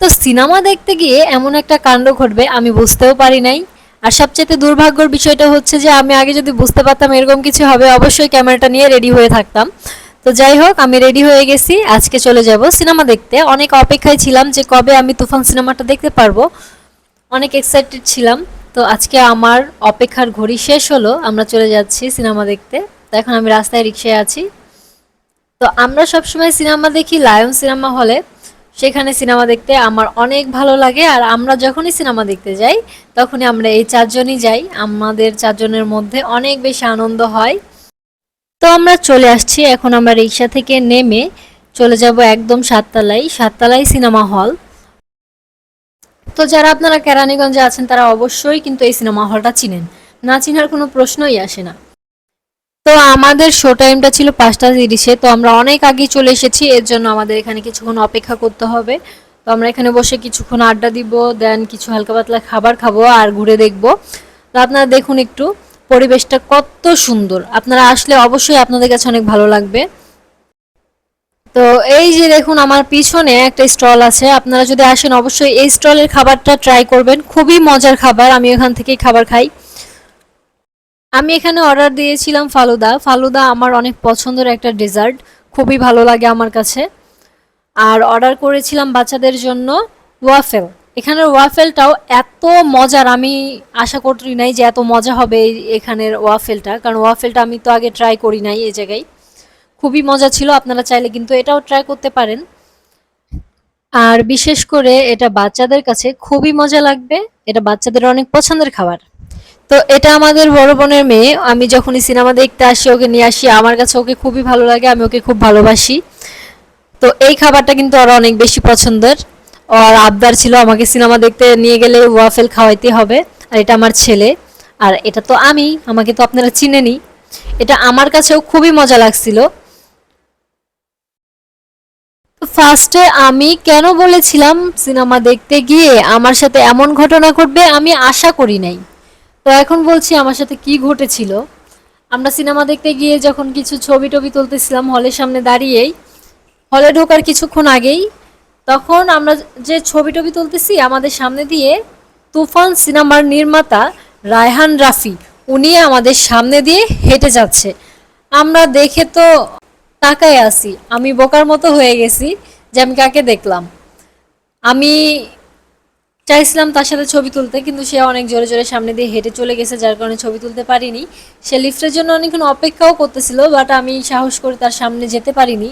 তো সিনেমা দেখতে গিয়ে এমন একটা কাণ্ড ঘটবে আমি বুঝতেও পারি নাই। আর সবচেয়ে দুর্ভাগ্যের বিষয়টা হচ্ছে যে আমি আগে যদি বুঝতে পারতাম এরকম কিছু হবে অবশ্যই ক্যামেরাটা নিয়ে রেডি হয়ে থাকতাম। তো যাই হোক, আমি রেডি হয়ে গেছি, আজকে চলে যাব সিনেমা দেখতে। অনেক অপেক্ষায় ছিলাম যে কবে আমি তুফান সিনেমাটা দেখতে পারবো, অনেক এক্সাইটেড ছিলাম। তো আজকে আমার অপেক্ষার ঘড়ি শেষ হলো, আমরা চলে যাচ্ছি সিনেমা দেখতে। তো এখন আমি রাস্তায় রিক্সায় আছি। তো আমরা সবসময় সিনেমা দেখি লায়ন সিনেমা হলে, সেখানে সিনেমা দেখতে আমার অনেক ভালো লাগে। আর আমরা যখনই সিনেমা দেখতে যাই তখনই আমরা এই চারজনই যাই, আমাদের চারজনের মধ্যে অনেক বেশি আনন্দ হয়। তো আমরা চলে আসছি, এখন আমরা রিক্সা থেকে নেমে চলে যাব একদম সাততলায়, সাততলায় সিনেমা হল। তো যারা আপনারা কেরানীগঞ্জে আছেন তারা অবশ্যই কিন্তু এই সিনেমা হলটা চিনেন, না চিনার কোনো প্রশ্নই আসে না। তো আমাদের শো টাইমটা ছিল 5টা 30-এ, তো আমরা অনেক আগেই চলে এসেছি, এর জন্য আমাদের এখানে কিছুক্ষণ অপেক্ষা করতে হবে। তো আমরা এখানে বসে কিছুক্ষণ আড্ডা দিব, দেন কিছু হালকা পাতলা খাবার খাবো আর ঘুরে দেখব। তো আপনারা দেখুন একটু পরিবেশটা কত সুন্দর, আপনারা আসলে অবশ্যই আপনাদের কাছে অনেক ভালো লাগবে। তো এই যে দেখুন আমার পিছনে একটা স্টল আছে, আপনারা যদি আসেন অবশ্যই এই স্টলের খাবারটা ট্রাই করবেন, খুবই মজার খাবার, আমি এখান থেকেই খাবার খাই। আমি এখানে অর্ডার দিয়েছিলাম ফালুদা। ফালুদা আমার অনেক পছন্দের একটা ডেজার্ট, খুবই ভালো লাগে আমার কাছে। আর অর্ডার করেছিলাম বাচ্চাদের জন্য ওয়াফেল। এখানের ওয়াফেলটাও এত মজার, আমি আশা করি নাই যে এত মজা হবে এখানের ওয়াফেলটা, কারণ ওয়াফেলটা আমি তো আগে ট্রাই করি নাই এই জায়গায়। খুবই মজা ছিল, আপনারা চাইলে কিন্তু এটাও ট্রাই করতে পারেন। আর বিশেষ করে এটা বাচ্চাদের কাছে খুবই মজা লাগবে, এটা বাচ্চাদের অনেক পছন্দের খাবার। তো এটা আমাদের বড় বোনের মেয়ে, আমি যখনই সিনেমা দেখতে আসি ওকে নিয়ে আসি, আমার কাছে ওকে খুবই ভালো লাগে, আমি ওকে খুব ভালোবাসি। তো এই খাবারটা কিন্তু ওর অনেক বেশি পছন্দের, ওর আবদার ছিল আমাকে সিনেমা দেখতে নিয়ে গেলে ওয়াফেল খাওয়াইতে হবে। আর এটা আমার ছেলে, আর এটা তো আমি, আমাকে তো আপনারা চিনেনই। এটা আমার কাছেও খুবই মজা লাগছিল। ফার্স্টে আমি কেন বলেছিলাম সিনেমা দেখতে গিয়ে আমার সাথে এমন ঘটনা ঘটবে আমি আশা করি নাই। তো এখন বলছি আমার সাথে কি ঘটেছিল। আমরা সিনেমা দেখতে গিয়ে যখন কিছু ছবি টবি তুলতেছিলাম হলের সামনে দাঁড়িয়েই, হলে ঢোকার কিছুক্ষণ আগেই, তখন আমরা যে ছবি টবি তুলতেছি আমাদের সামনে দিয়ে তুফান সিনেমার নির্মাতা রায়হান রাফি, উনি আমাদের সামনে দিয়ে হেঁটে যাচ্ছে। আমরা দেখে তো তাকায় আছি, আমি বোকার মতো হয়ে গেছি যে আমি কাকে দেখলাম। আমি চাইছিলাম তার সাথে ছবি তুলতে, কিন্তু সে অনেক জোরে জোরে সামনে দিয়ে হেঁটে চলে গেছে, যার কারণে ছবি তুলতে পারিনি। সে লিফটের জন্য অনেকক্ষণ অপেক্ষাও করতেছিল, বাট আমি সাহস করে তার সামনে যেতে পারিনি।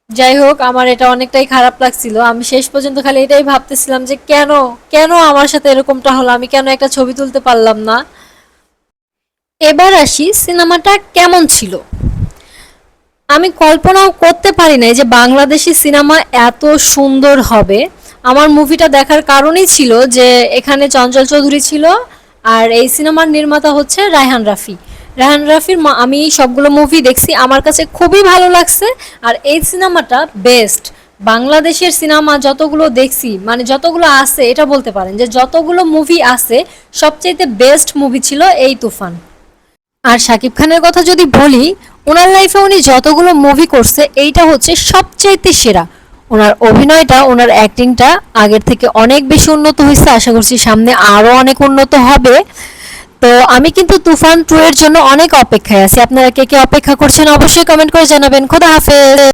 যাই হোক, আমার এটা অনেকটাই খারাপ লাগছিল, আমি শেষ পর্যন্ত খালি এটাই ভাবতেছিলাম যে কেন কেন আমার সাথে এরকমটা হলো, আমি কেন একটা ছবি তুলতে পারলাম না। এবার আসি সিনেমাটা কেমন ছিল। আমি কল্পনাও করতে পারি নাই যে বাংলাদেশি সিনেমা এত সুন্দর হবে। আমার মুভিটা দেখার কারণই ছিল যে এখানে চঞ্চল চৌধুরী ছিল, আর এই সিনেমার নির্মাতা হচ্ছে রায়হান রাফি। রায়হান রাফির আমি সবগুলো মুভি দেখছি, আমার কাছে খুবই ভালো লাগছে। আর এই সিনেমাটা বেস্ট, বাংলাদেশের সিনেমা যতগুলো দেখছি, মানে যতগুলো আছে, এটা বলতে পারেন যে যতগুলো মুভি আছে সবচেয়ে বেস্ট মুভি ছিল এই তুফান। আর শাকিব খানের কথা যদি বলি, ওনার লাইফে উনি যতগুলো মুভি করছে এইটা হচ্ছে সবচাইতে সেরা। ওনার অভিনয়টা, ওনার অ্যাক্টিংটা আগের থেকে অনেক বেশি উন্নত হয়েছে, আশা করছি সামনে আরও অনেক উন্নত হবে। তো আমি কিন্তু তুফান 2 এর জন্য অনেক অপেক্ষায় আছি, আপনারা কে কে অপেক্ষা করছেন অবশ্যই কমেন্ট করে জানাবেন। খোদা হাফেজ।